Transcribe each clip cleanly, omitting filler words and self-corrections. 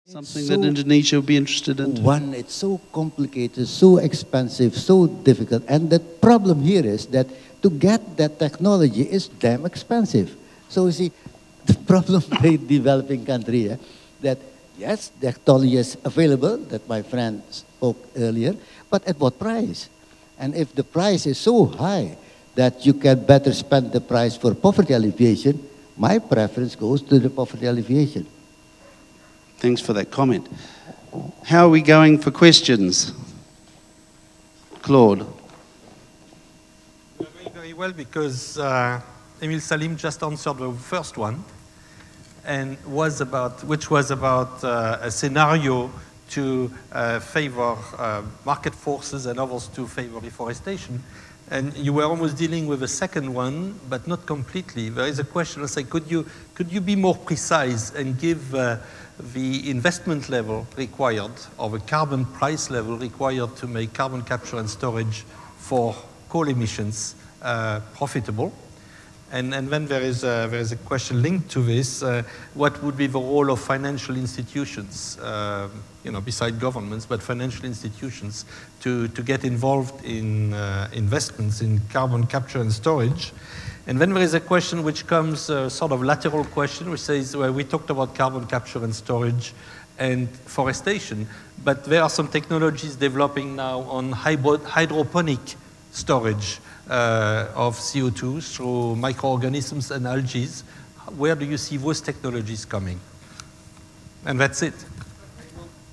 Something that Indonesia would be interested in? One, it's so complicated, so expensive, so difficult. And the problem here is that to get that technology is damn expensive. So you see, the problem with developing country, that yes, the technology is available, that my friend spoke earlier, but at what price? And if the price is so high that you can better spend the price for poverty alleviation, my preference goes to the poverty alleviation. Thanks for that comment. How are we going for questions? Claude? We're going very well because Emil Salim just answered the first one, and which was about a scenario to favor market forces and others to favor reforestation. And you were almost dealing with a second one, but not completely. There is a question, I say, could you be more precise and give the investment level required, or the carbon price level required to make carbon capture and storage for coal emissions profitable? And then there is a question linked to this. What would be the role of financial institutions, beside governments, but financial institutions to get involved in investments in carbon capture and storage? And then there is a question which comes, sort of lateral question, which says, well, we talked about carbon capture and storage and forestation, but there are some technologies developing now on hydroponic storage of CO2 through microorganisms and algae. Where do you see those technologies coming? And that's it.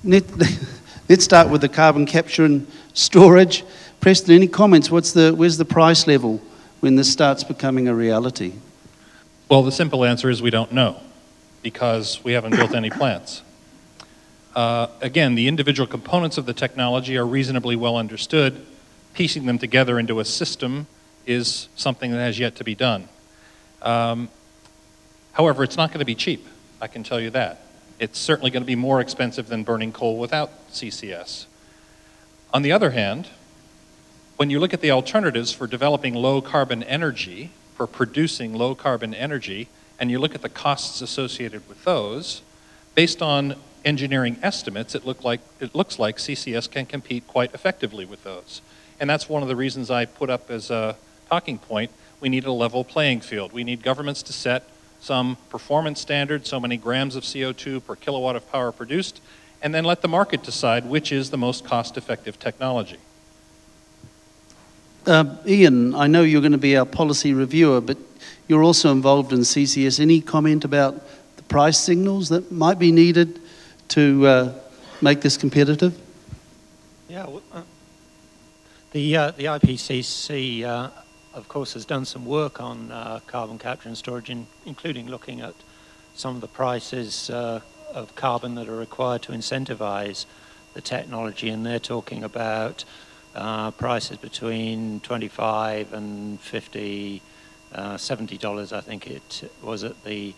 Let's start with the carbon capture and storage. Preston, any comments? Where's the price level when this starts becoming a reality? Well, the simple answer is we don't know, because we haven't built any plants. Again, the individual components of the technology are reasonably well understood. Piecing them together into a system is something that has yet to be done. However, it's not going to be cheap, I can tell you that. It's certainly going to be more expensive than burning coal without CCS. On the other hand, when you look at the alternatives for developing low-carbon energy, for producing low-carbon energy, and you look at the costs associated with those, based on engineering estimates, it looks like CCS can compete quite effectively with those. And that's one of the reasons I put up as a talking point, we need a level playing field. We need governments to set some performance standard, so many grams of CO2 per kilowatt of power produced, and then let the market decide which is the most cost-effective technology. Ian, I know you're going to be our policy reviewer, but you're also involved in CCS. Any comment about the price signals that might be needed to make this competitive? Yeah, the IPCC, of course, has done some work on carbon capture and storage, including looking at some of the prices of carbon that are required to incentivize the technology, and they're talking about prices between $25 and $50, $70, I think it was at the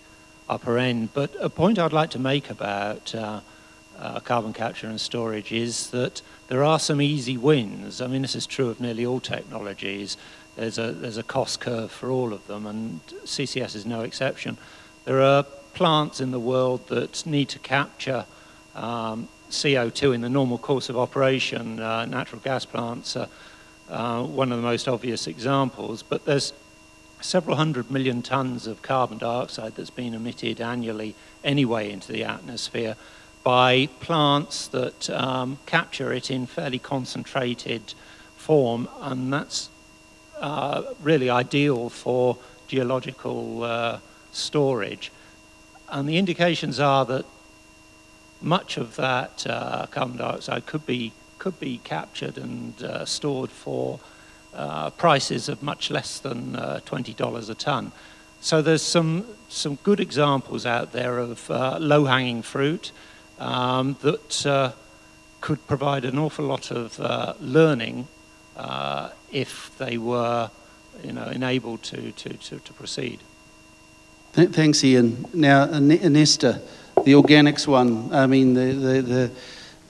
upper end. But a point I'd like to make about carbon capture and storage is that there are some easy wins. I mean, this is true of nearly all technologies. There's a cost curve for all of them, and CCS is no exception. There are plants in the world that need to capture CO2 in the normal course of operation. Natural gas plants are one of the most obvious examples, but there's several 100 million tons of carbon dioxide that's been emitted annually anyway into the atmosphere by plants that capture it in fairly concentrated form, and that's really ideal for geological storage. And the indications are that much of that carbon dioxide could be captured and stored for prices of much less than $20 a ton. So there's some good examples out there of low-hanging fruit that could provide an awful lot of learning if they were, enabled to proceed. Thanks, Ian. Now, Anesta, the organics one. I mean, the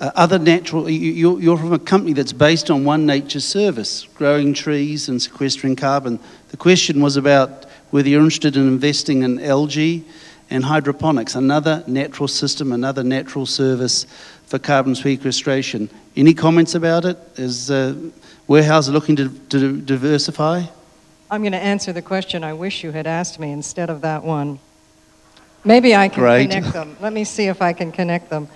other natural. You're from a company that's based on one nature service, growing trees and sequestering carbon. The question was about whether you're interested in investing in algae and hydroponics, another natural system, another natural service for carbon sequestration. Any comments about it? Is Weyerhaeuser looking to diversify? I'm going to answer the question I wish you had asked me instead of that one. Maybe I can connect them. Let me see if I can connect them.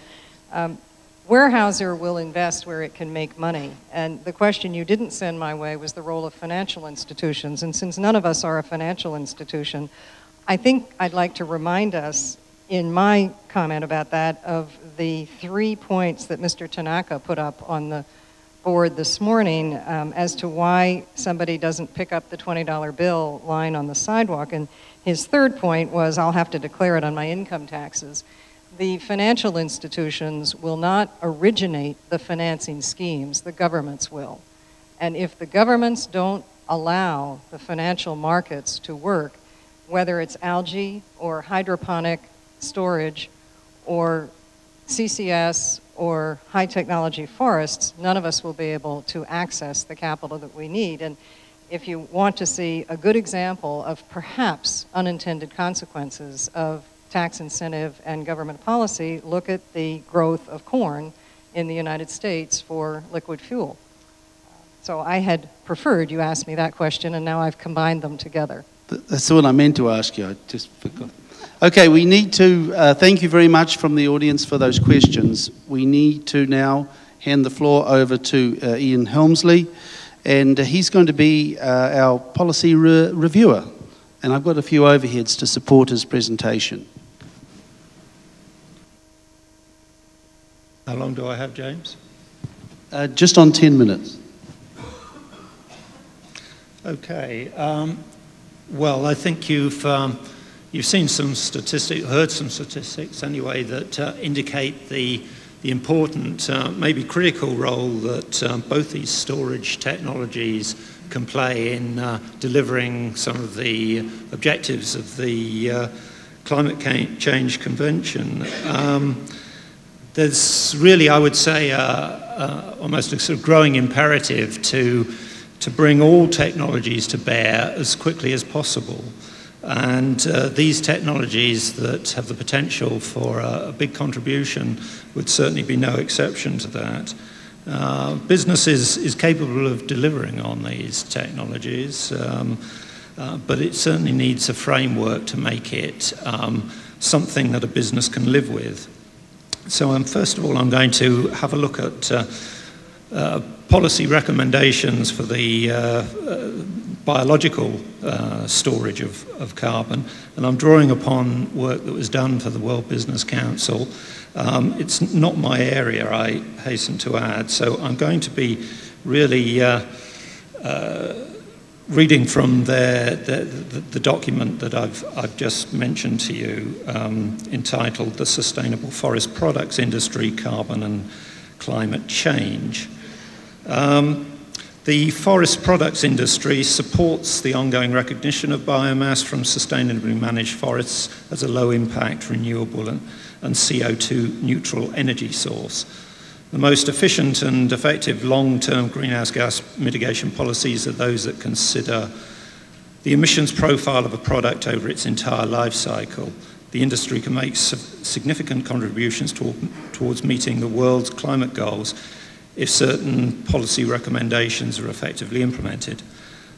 Weyerhaeuser will invest where it can make money. And the question you didn't send my way was the role of financial institutions. And since none of us are a financial institution, I think I'd like to remind us, in my comment about that, of the 3 points that Mr. Tanaka put up on the board this morning as to why somebody doesn't pick up the $20 bill lying on the sidewalk. And his third point was, I'll have to declare it on my income taxes. The financial institutions will not originate the financing schemes, the governments will. And if the governments don't allow the financial markets to work, whether it's algae or hydroponic storage or CCS or high technology forests, none of us will be able to access the capital that we need. And if you want to see a good example of perhaps unintended consequences of tax incentive and government policy, look at the growth of corn in the United States for liquid fuel. So I had preferred you ask me that question, and now I've combined them together. That's what I meant to ask you. I just forgot. Okay, we need to thank you very much from the audience for those questions. We need to now hand the floor over to Ian Helmsley, and he's going to be our policy reviewer. And I've got a few overheads to support his presentation. How long do I have, James? Just on 10 minutes. Okay. Well, I think you've seen some statistics, heard some statistics anyway, that indicate the important, maybe critical role that both these storage technologies can play in delivering some of the objectives of the Climate Change Convention. There's really, I would say, almost a sort of growing imperative to bring all technologies to bear as quickly as possible. And these technologies that have the potential for a big contribution would certainly be no exception to that. Business is capable of delivering on these technologies, but it certainly needs a framework to make it something that a business can live with. So first of all, I'm going to have a look at policy recommendations for the biological storage of carbon, and I'm drawing upon work that was done for the World Business Council. It's not my area, I hasten to add, so I'm going to be really reading from the document that I've just mentioned to you, entitled The Sustainable Forest Products Industry, Carbon and Climate Change. The forest products industry supports the ongoing recognition of biomass from sustainably managed forests as a low-impact, renewable and CO2 neutral energy source. The most efficient and effective long-term greenhouse gas mitigation policies are those that consider the emissions profile of a product over its entire life cycle. The industry can make significant contributions towards meeting the world's climate goals if certain policy recommendations are effectively implemented.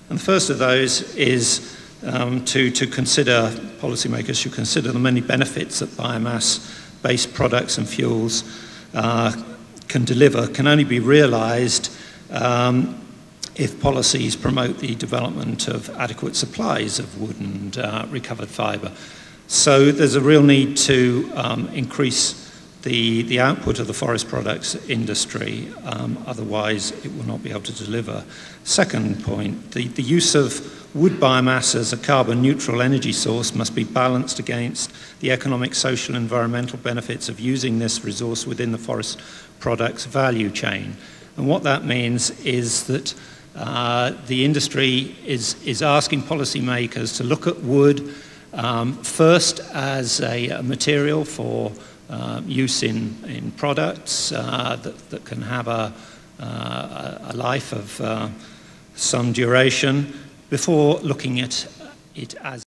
And the first of those is to consider, policymakers should consider the many benefits that biomass-based products and fuels can deliver, can only be realised if policies promote the development of adequate supplies of wood and recovered fibre. So there's a real need to increase the output of the forest products industry, otherwise it will not be able to deliver. Second point, the use of wood biomass as a carbon neutral energy source must be balanced against the economic, social and environmental benefits of using this resource within the forest products value chain. And what that means is that the industry is asking policymakers to look at wood first as a material for use in products that can have a life of some duration, before looking at it as